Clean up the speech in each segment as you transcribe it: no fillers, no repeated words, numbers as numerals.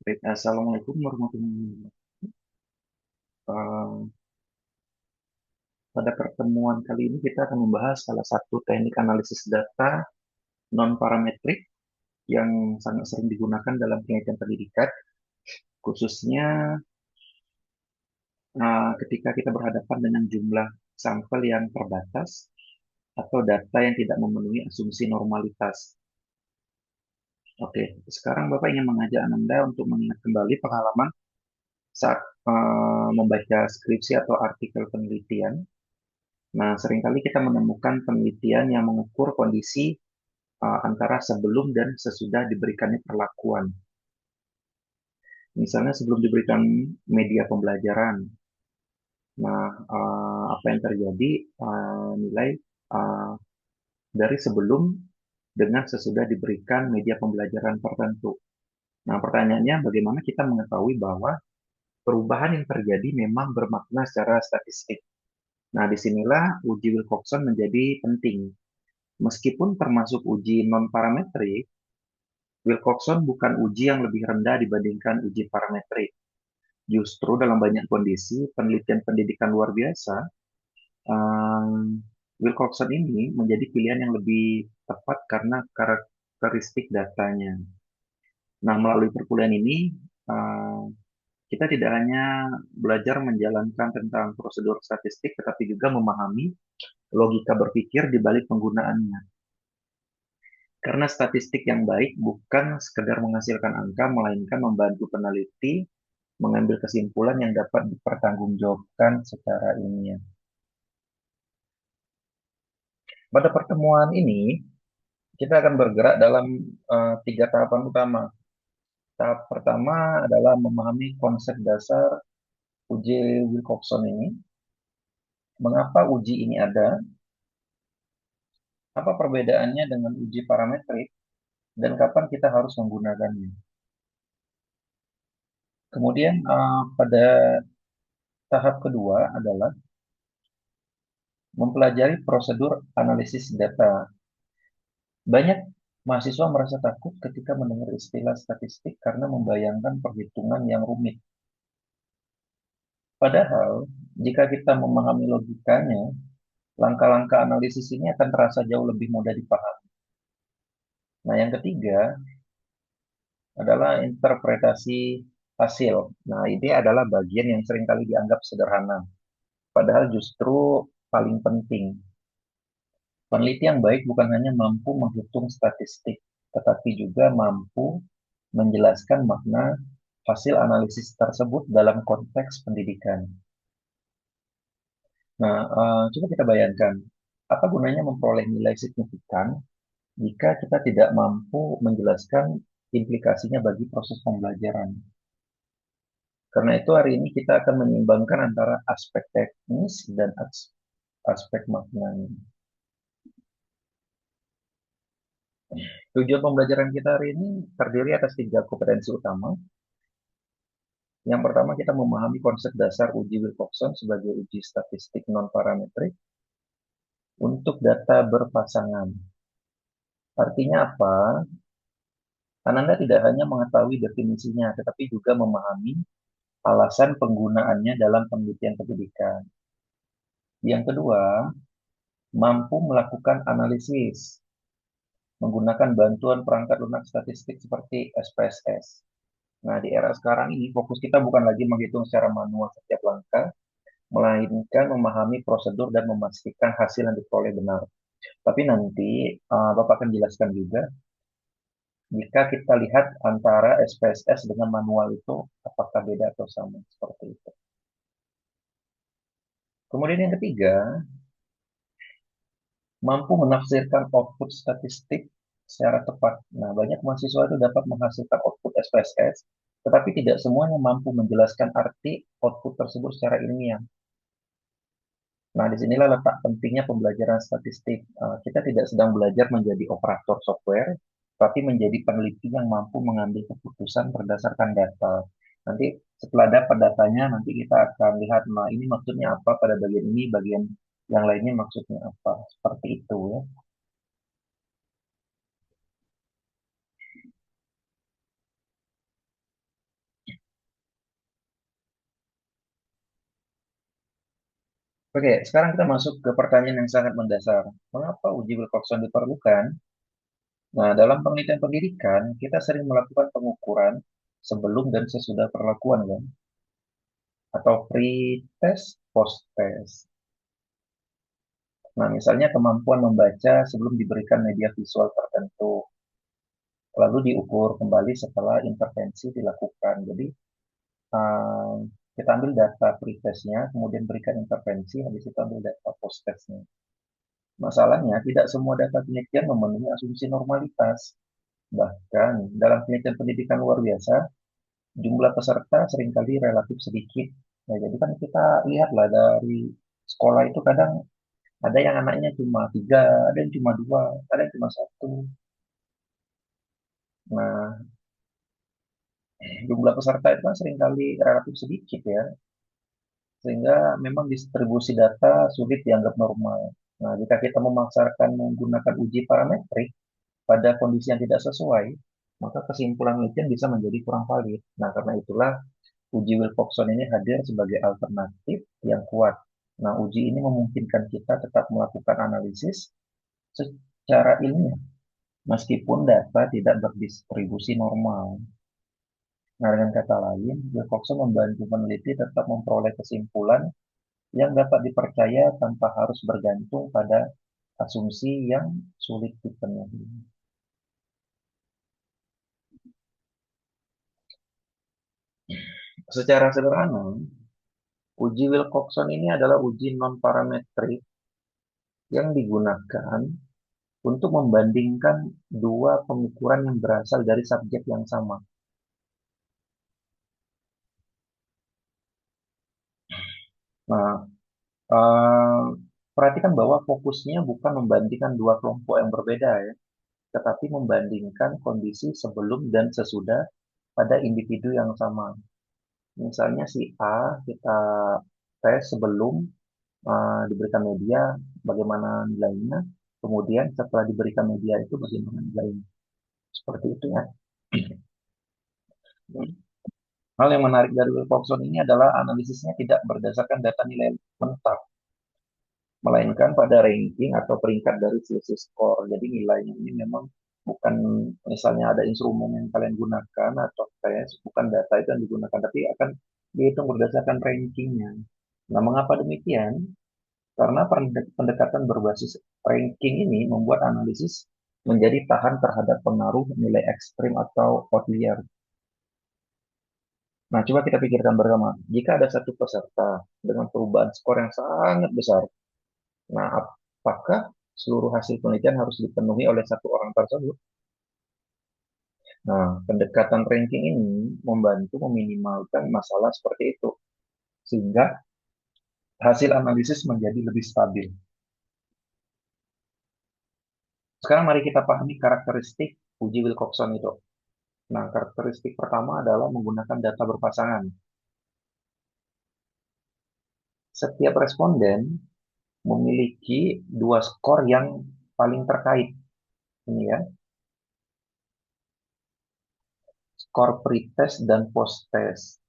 Baik, Assalamualaikum warahmatullahi wabarakatuh. Pada pertemuan kali ini kita akan membahas salah satu teknik analisis data non-parametrik yang sangat sering digunakan dalam penelitian pendidikan, khususnya ketika kita berhadapan dengan jumlah sampel yang terbatas atau data yang tidak memenuhi asumsi normalitas. Oke, sekarang Bapak ingin mengajak Anda untuk mengingat kembali pengalaman saat membaca skripsi atau artikel penelitian. Nah, seringkali kita menemukan penelitian yang mengukur kondisi antara sebelum dan sesudah diberikannya perlakuan. Misalnya sebelum diberikan media pembelajaran. Nah, apa yang terjadi nilai uh, dari sebelum dengan sesudah diberikan media pembelajaran tertentu. Nah, pertanyaannya bagaimana kita mengetahui bahwa perubahan yang terjadi memang bermakna secara statistik. Nah, disinilah uji Wilcoxon menjadi penting. Meskipun termasuk uji non-parametrik, Wilcoxon bukan uji yang lebih rendah dibandingkan uji parametrik. Justru dalam banyak kondisi, penelitian pendidikan luar biasa, Wilcoxon ini menjadi pilihan yang lebih tepat karena karakteristik datanya. Nah, melalui perkuliahan ini, eh, kita tidak hanya belajar menjalankan tentang prosedur statistik, tetapi juga memahami logika berpikir di balik penggunaannya. Karena statistik yang baik bukan sekedar menghasilkan angka, melainkan membantu peneliti mengambil kesimpulan yang dapat dipertanggungjawabkan secara ilmiah. Pada pertemuan ini, kita akan bergerak dalam tiga tahapan utama. Tahap pertama adalah memahami konsep dasar uji Wilcoxon ini, mengapa uji ini ada, apa perbedaannya dengan uji parametrik, dan kapan kita harus menggunakannya. Kemudian pada tahap kedua adalah mempelajari prosedur analisis data. Banyak mahasiswa merasa takut ketika mendengar istilah statistik karena membayangkan perhitungan yang rumit. Padahal, jika kita memahami logikanya, langkah-langkah analisis ini akan terasa jauh lebih mudah dipahami. Nah, yang ketiga adalah interpretasi hasil. Nah, ini adalah bagian yang seringkali dianggap sederhana, padahal justru paling penting. Peneliti yang baik bukan hanya mampu menghitung statistik, tetapi juga mampu menjelaskan makna hasil analisis tersebut dalam konteks pendidikan. Nah, coba kita bayangkan, apa gunanya memperoleh nilai signifikan jika kita tidak mampu menjelaskan implikasinya bagi proses pembelajaran. Karena itu hari ini kita akan menyeimbangkan antara aspek teknis dan aspek maknanya. Tujuan pembelajaran kita hari ini terdiri atas tiga kompetensi utama. Yang pertama, kita memahami konsep dasar uji Wilcoxon sebagai uji statistik non-parametrik untuk data berpasangan. Artinya apa? Ananda tidak hanya mengetahui definisinya, tetapi juga memahami alasan penggunaannya dalam penelitian pendidikan. Yang kedua, mampu melakukan analisis menggunakan bantuan perangkat lunak statistik seperti SPSS. Nah, di era sekarang ini fokus kita bukan lagi menghitung secara manual setiap langkah, melainkan memahami prosedur dan memastikan hasil yang diperoleh benar. Tapi nanti Bapak akan jelaskan juga jika kita lihat antara SPSS dengan manual itu apakah beda atau sama seperti itu. Kemudian yang ketiga, mampu menafsirkan output statistik secara tepat. Nah, banyak mahasiswa itu dapat menghasilkan output SPSS, tetapi tidak semuanya mampu menjelaskan arti output tersebut secara ilmiah. Nah, disinilah letak pentingnya pembelajaran statistik. Kita tidak sedang belajar menjadi operator software, tapi menjadi peneliti yang mampu mengambil keputusan berdasarkan data. Nanti setelah dapat datanya, nanti kita akan lihat, nah ini maksudnya apa pada bagian ini, bagian yang lainnya maksudnya apa. Seperti itu ya. Oke, sekarang kita masuk ke pertanyaan yang sangat mendasar. Mengapa uji Wilcoxon diperlukan? Nah, dalam penelitian pendidikan, kita sering melakukan pengukuran sebelum dan sesudah perlakuan, kan? Atau pre-test, post-test. Nah, misalnya kemampuan membaca sebelum diberikan media visual tertentu, lalu diukur kembali setelah intervensi dilakukan. Jadi, eh, kita ambil data pre-testnya, kemudian berikan intervensi, habis itu ambil data post-testnya. Masalahnya, tidak semua data penelitian memenuhi asumsi normalitas. Bahkan, dalam penelitian pendidikan luar biasa, jumlah peserta seringkali relatif sedikit. Nah, jadi kan kita lihatlah dari sekolah itu kadang ada yang anaknya cuma tiga, ada yang cuma dua, ada yang cuma satu. Nah, jumlah peserta itu kan seringkali relatif sedikit ya, sehingga memang distribusi data sulit dianggap normal. Nah, jika kita memaksakan menggunakan uji parametrik pada kondisi yang tidak sesuai, maka kesimpulan penelitian bisa menjadi kurang valid. Nah, karena itulah uji Wilcoxon ini hadir sebagai alternatif yang kuat. Nah, uji ini memungkinkan kita tetap melakukan analisis secara ilmiah, meskipun data tidak berdistribusi normal. Nah, dengan kata lain, Wilcoxon membantu peneliti tetap memperoleh kesimpulan yang dapat dipercaya tanpa harus bergantung pada asumsi yang sulit dipenuhi. Secara sederhana, uji Wilcoxon ini adalah uji non-parametrik yang digunakan untuk membandingkan dua pengukuran yang berasal dari subjek yang sama. Nah, eh, perhatikan bahwa fokusnya bukan membandingkan dua kelompok yang berbeda ya, tetapi membandingkan kondisi sebelum dan sesudah pada individu yang sama. Misalnya si A kita tes sebelum diberikan media bagaimana nilainya, kemudian setelah diberikan media itu bagaimana nilainya. Seperti itu ya. Hal yang menarik dari Wilcoxon ini adalah analisisnya tidak berdasarkan data nilai mentah, melainkan pada ranking atau peringkat dari selisih skor. Jadi nilainya ini memang bukan misalnya ada instrumen yang kalian gunakan atau tes, bukan data itu yang digunakan, tapi akan dihitung berdasarkan rankingnya. Nah, mengapa demikian? Karena pendekatan berbasis ranking ini membuat analisis menjadi tahan terhadap pengaruh nilai ekstrim atau outlier. Nah, coba kita pikirkan bersama. Jika ada satu peserta dengan perubahan skor yang sangat besar, nah apakah seluruh hasil penelitian harus dipenuhi oleh satu orang tersebut? Nah, pendekatan ranking ini membantu meminimalkan masalah seperti itu, sehingga hasil analisis menjadi lebih stabil. Sekarang mari kita pahami karakteristik uji Wilcoxon itu. Nah, karakteristik pertama adalah menggunakan data berpasangan. Setiap responden memiliki dua skor yang paling terkait. Ini ya, skor pretest dan post-test.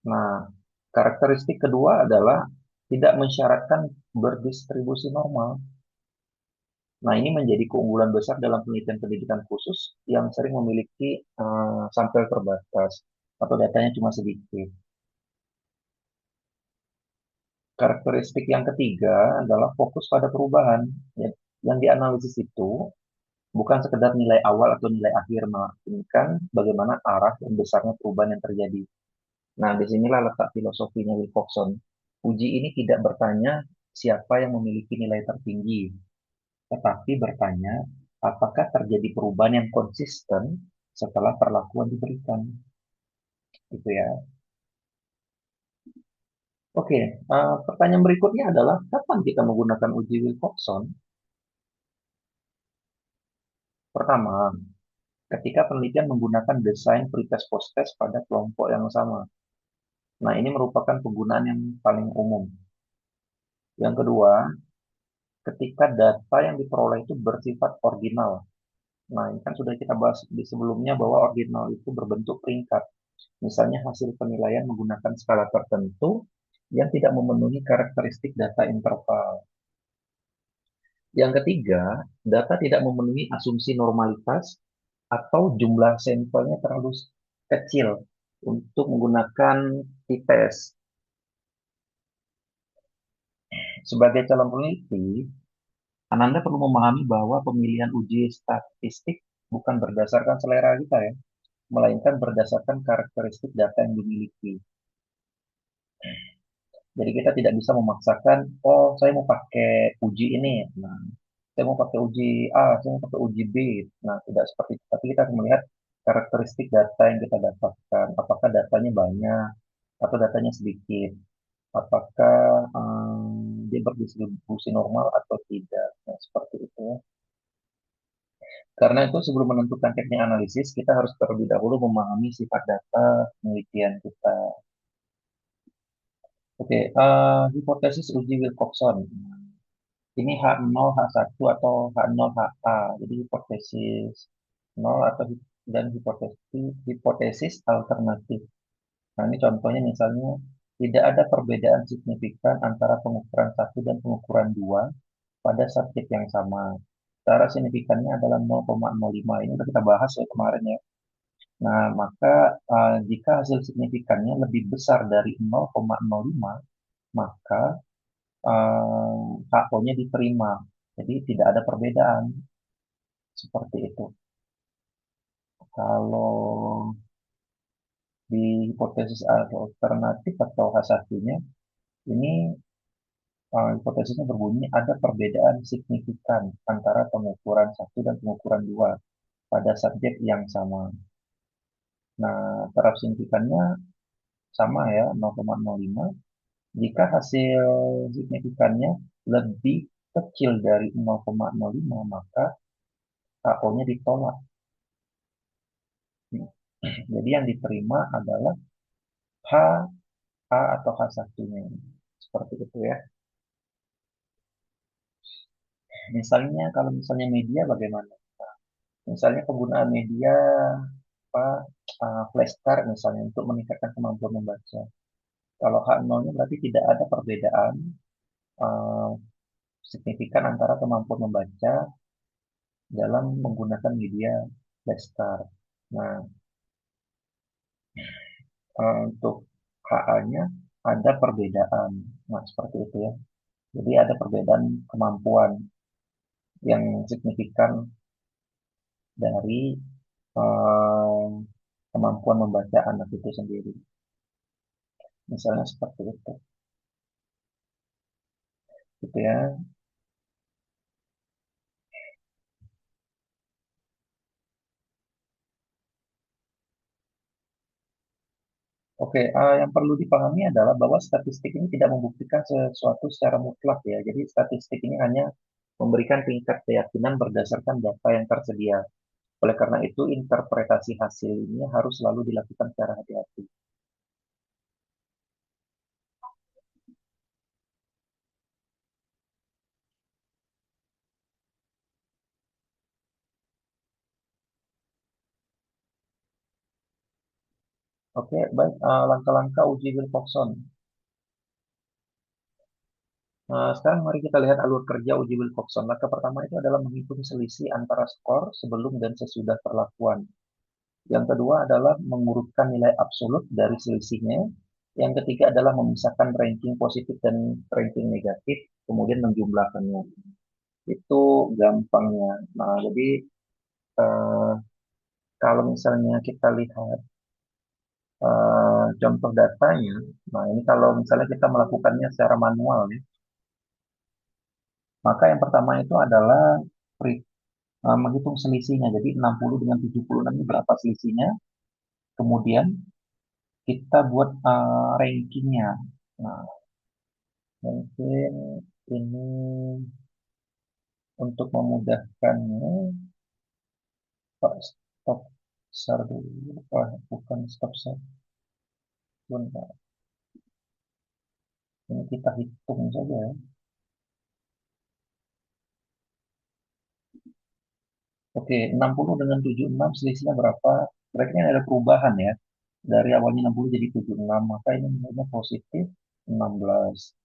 Nah, karakteristik kedua adalah tidak mensyaratkan berdistribusi normal. Nah, ini menjadi keunggulan besar dalam penelitian pendidikan khusus yang sering memiliki sampel terbatas atau datanya cuma sedikit. Karakteristik yang ketiga adalah fokus pada perubahan. Ya, yang dianalisis itu bukan sekedar nilai awal atau nilai akhir, melainkan bagaimana arah dan besarnya perubahan yang terjadi. Nah, disinilah letak filosofinya Wilcoxon. Uji ini tidak bertanya siapa yang memiliki nilai tertinggi, tetapi bertanya apakah terjadi perubahan yang konsisten setelah perlakuan diberikan. Gitu ya. Oke, pertanyaan berikutnya adalah kapan kita menggunakan uji Wilcoxon? Pertama, ketika penelitian menggunakan desain pretest post-test pada kelompok yang sama. Nah, ini merupakan penggunaan yang paling umum. Yang kedua, ketika data yang diperoleh itu bersifat ordinal. Nah, ini kan sudah kita bahas di sebelumnya bahwa ordinal itu berbentuk peringkat. Misalnya hasil penilaian menggunakan skala tertentu yang tidak memenuhi karakteristik data interval. Yang ketiga, data tidak memenuhi asumsi normalitas atau jumlah sampelnya terlalu kecil untuk menggunakan t-test. Sebagai calon peneliti, Ananda perlu memahami bahwa pemilihan uji statistik bukan berdasarkan selera kita ya, melainkan berdasarkan karakteristik data yang dimiliki. Jadi kita tidak bisa memaksakan, oh saya mau pakai uji ini, nah saya mau pakai uji A, saya mau pakai uji B. Nah tidak seperti itu, tapi kita harus melihat karakteristik data yang kita dapatkan, apakah datanya banyak atau datanya sedikit, apakah dia berdistribusi normal atau tidak. Nah, seperti itu ya. Karena itu sebelum menentukan teknik analisis, kita harus terlebih dahulu memahami sifat data penelitian kita. Oke, hipotesis uji Wilcoxon. Ini H0, H1 atau H0, HA. Jadi hipotesis 0 atau dan hipotesis alternatif. Nah, ini contohnya misalnya tidak ada perbedaan signifikan antara pengukuran satu dan pengukuran 2 pada subjek yang sama. Cara signifikannya adalah 0,05. Ini sudah kita bahas ya kemarin ya. Nah, maka jika hasil signifikannya lebih besar dari 0,05, maka HO-nya diterima. Jadi tidak ada perbedaan seperti itu. Kalau di hipotesis alternatif atau H1-nya, ini hipotesisnya berbunyi ada perbedaan signifikan antara pengukuran satu dan pengukuran 2 pada subjek yang sama. Nah, taraf signifikannya sama ya, 0,05. Jika hasil signifikannya lebih kecil dari 0,05, maka HO-nya ditolak. Jadi yang diterima adalah H, A atau H1-nya. Seperti itu ya. Misalnya kalau misalnya media bagaimana? Misalnya penggunaan media apa, flashcard misalnya untuk meningkatkan kemampuan membaca. Kalau H0-nya berarti tidak ada perbedaan uh, signifikan antara kemampuan membaca dalam menggunakan media flashcard. Nah, untuk HA-nya ada perbedaan. Nah, seperti itu ya. Jadi ada perbedaan kemampuan yang signifikan dari eh, kemampuan membaca anak itu sendiri. Misalnya seperti itu, gitu ya. Oke, yang perlu dipahami adalah bahwa statistik ini tidak membuktikan sesuatu secara mutlak ya. Jadi statistik ini hanya memberikan tingkat keyakinan berdasarkan data yang tersedia. Oleh karena itu, interpretasi hasil ini harus selalu dilakukan secara hati-hati. Oke, baik. Langkah-langkah uji Wilcoxon. Sekarang mari kita lihat alur kerja uji Wilcoxon. Langkah pertama itu adalah menghitung selisih antara skor sebelum dan sesudah perlakuan. Yang kedua adalah mengurutkan nilai absolut dari selisihnya. Yang ketiga adalah memisahkan ranking positif dan ranking negatif, kemudian menjumlahkannya. Itu gampangnya. Nah, jadi eh, kalau misalnya kita lihat contoh datanya, nah ini kalau misalnya kita melakukannya secara manual ya, maka yang pertama itu adalah menghitung selisihnya. Jadi 60 dengan 76 ini berapa selisihnya. Kemudian kita buat rankingnya. Nah, mungkin ini untuk memudahkannya, Pak, stop share dulu. Bukan stop share. Bentar. Ini kita hitung saja ya. Oke, 60 dengan 76 selisihnya berapa? Berarti kan ada perubahan ya. Dari awalnya 60 jadi 76, maka ini nilainya positif. 16.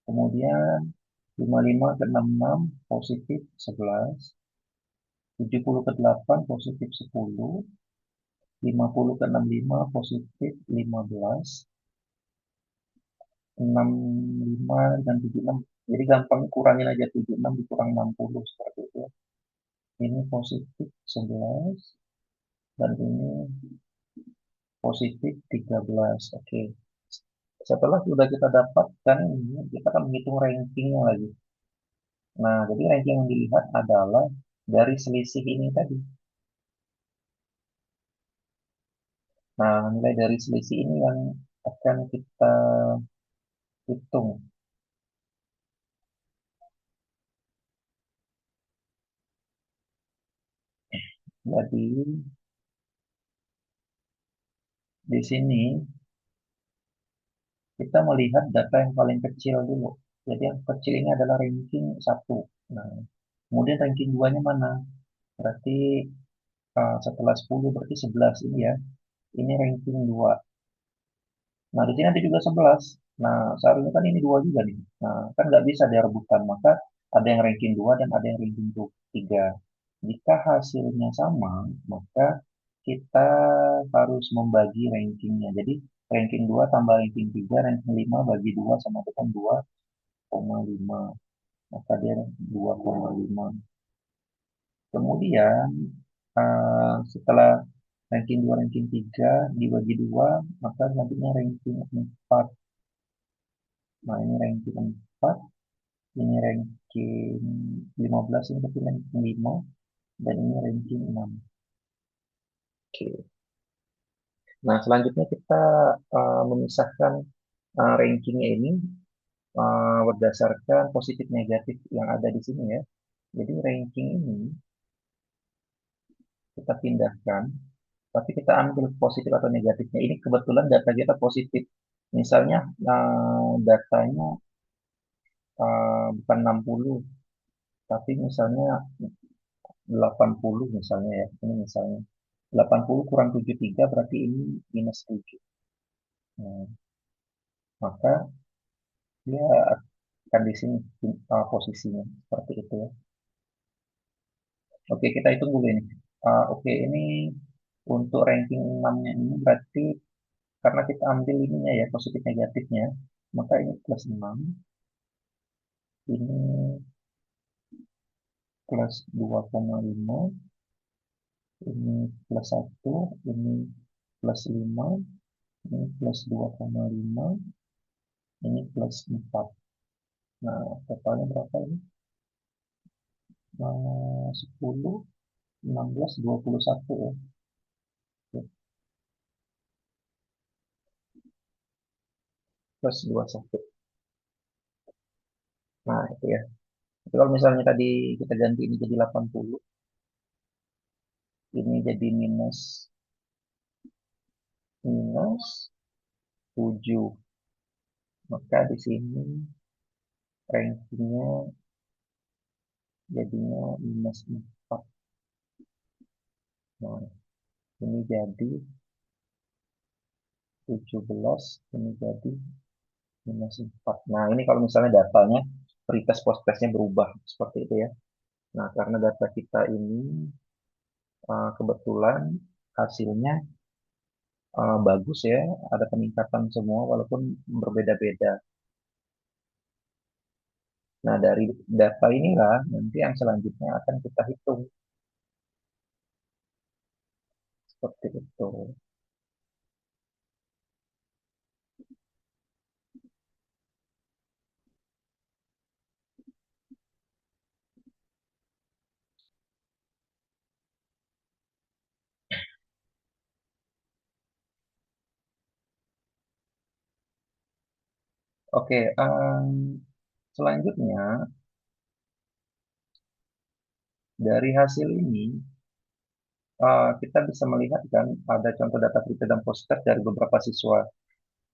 Kemudian 55 ke 66 positif 11, 70 ke 8 positif 10, 50 ke 65 positif 15, 65 dan 76. Jadi gampang kurangin aja 76 dikurang 60 seperti itu. Ini positif 11 dan ini positif 13. Oke. Setelah sudah kita dapatkan ini, kita akan menghitung rankingnya lagi. Nah, jadi ranking yang dilihat adalah dari selisih ini tadi. Nah, nilai dari selisih ini yang akan kita hitung. Jadi, di sini kita melihat data yang paling kecil dulu. Jadi yang kecil ini adalah ranking 1. Nah, kemudian ranking 2-nya mana? Berarti setelah 10 berarti 11 ini ya. Ini ranking 2. Nah, di sini ada juga 11. Nah, seharusnya kan ini 2 juga nih. Nah, kan nggak bisa dia rebutan. Maka ada yang ranking 2 dan ada yang ranking 3. Jika hasilnya sama, maka kita harus membagi rankingnya. Jadi, ranking 2 tambah ranking 3, ranking 5 bagi 2 sama dengan 2,5. Maka dia 2,5. Kemudian, setelah ranking 2, ranking 3 dibagi 2, maka selanjutnya ranking 4. Nah, ini ranking 4, ini ranking 15, ini tapi ranking 5, dan ini ranking 6. Oke. Nah, selanjutnya kita memisahkan rankingnya ini berdasarkan positif negatif yang ada di sini ya. Jadi ranking ini kita pindahkan, tapi kita ambil positif atau negatifnya. Ini kebetulan data kita positif. Misalnya datanya bukan 60, tapi misalnya 80 misalnya ya. Ini misalnya 80 kurang 73 berarti ini minus 7. Nah, maka dia akan di sini posisinya seperti itu ya. Oke, kita hitung dulu ini. Oke, ini untuk ranking 6-nya ini berarti karena kita ambil ininya ya, positif negatifnya, maka ini plus 6, ini plus 2,5, ini plus 1, ini plus 5, ini plus 2,5, ini plus 4. Nah, totalnya berapa ini? 10, 16, 21 ya. Plus 21. Nah, itu ya. Jadi kalau misalnya tadi kita ganti ini jadi 80, ini jadi minus 7. Maka di sini rankingnya jadinya minus 4. Nah, ini jadi 17, ini jadi minus 4. Nah, ini kalau misalnya datanya pretest posttestnya berubah seperti itu ya. Nah, karena data kita ini kebetulan hasilnya bagus ya, ada peningkatan semua walaupun berbeda-beda. Nah, dari data inilah nanti yang selanjutnya akan kita hitung seperti itu. Oke, selanjutnya dari hasil ini kita bisa melihat kan ada contoh data pretest dan post-test dari beberapa siswa.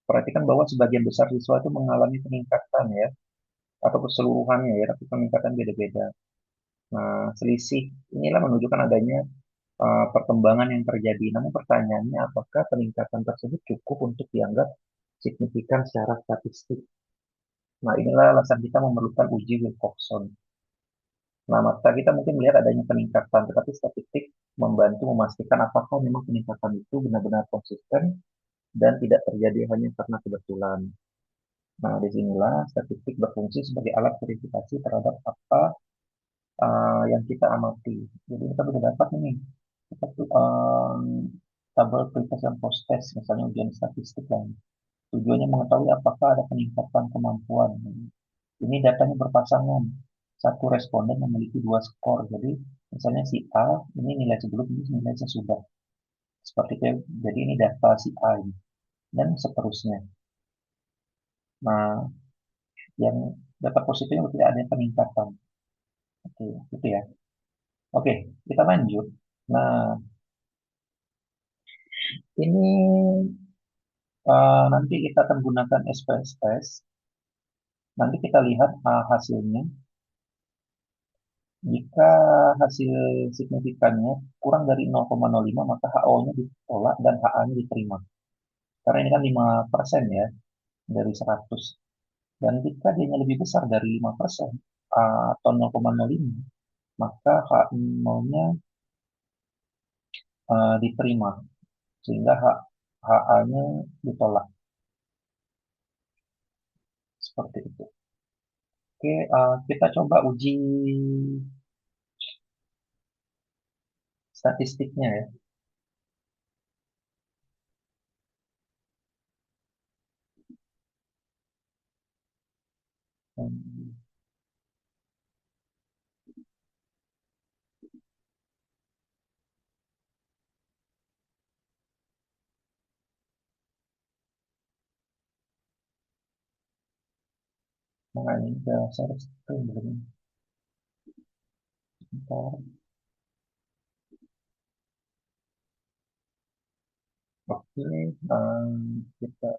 Perhatikan bahwa sebagian besar siswa itu mengalami peningkatan ya, atau keseluruhannya ya, tapi peningkatan beda-beda. Nah, selisih inilah menunjukkan adanya perkembangan yang terjadi. Namun pertanyaannya, apakah peningkatan tersebut cukup untuk dianggap signifikan secara statistik. Nah, inilah alasan kita memerlukan uji Wilcoxon. Nah, mata kita mungkin melihat adanya peningkatan, tetapi statistik membantu memastikan apakah memang peningkatan itu benar-benar konsisten dan tidak terjadi hanya karena kebetulan. Nah, disinilah statistik berfungsi sebagai alat verifikasi terhadap apa yang kita amati. Jadi kita bisa dapat ini, kita tuh tabel pre-test post test, misalnya ujian statistik yang tujuannya mengetahui apakah ada peningkatan kemampuan. Ini datanya berpasangan. Satu responden memiliki dua skor. Jadi misalnya si A, ini nilai sebelum, ini nilai sesudah. Seperti itu. Jadi ini data si A ini. Dan seterusnya. Nah, yang data positifnya tidak ada peningkatan. Oke, itu ya. Oke, kita lanjut. Nah, ini nanti kita akan gunakan SPSS. Nanti kita lihat hasilnya. Jika hasil signifikannya kurang dari 0,05, maka HO-nya ditolak dan HA-nya diterima. Karena ini kan 5% ya, dari 100. Dan jika dia lebih besar dari 5% atau 0,05, maka HO-nya diterima. Sehingga HA-nya ditolak. Seperti itu. Oke, kita coba uji statistiknya ya. Hmm, Nah, ini udah share screen belum? Bentar. Oke, kita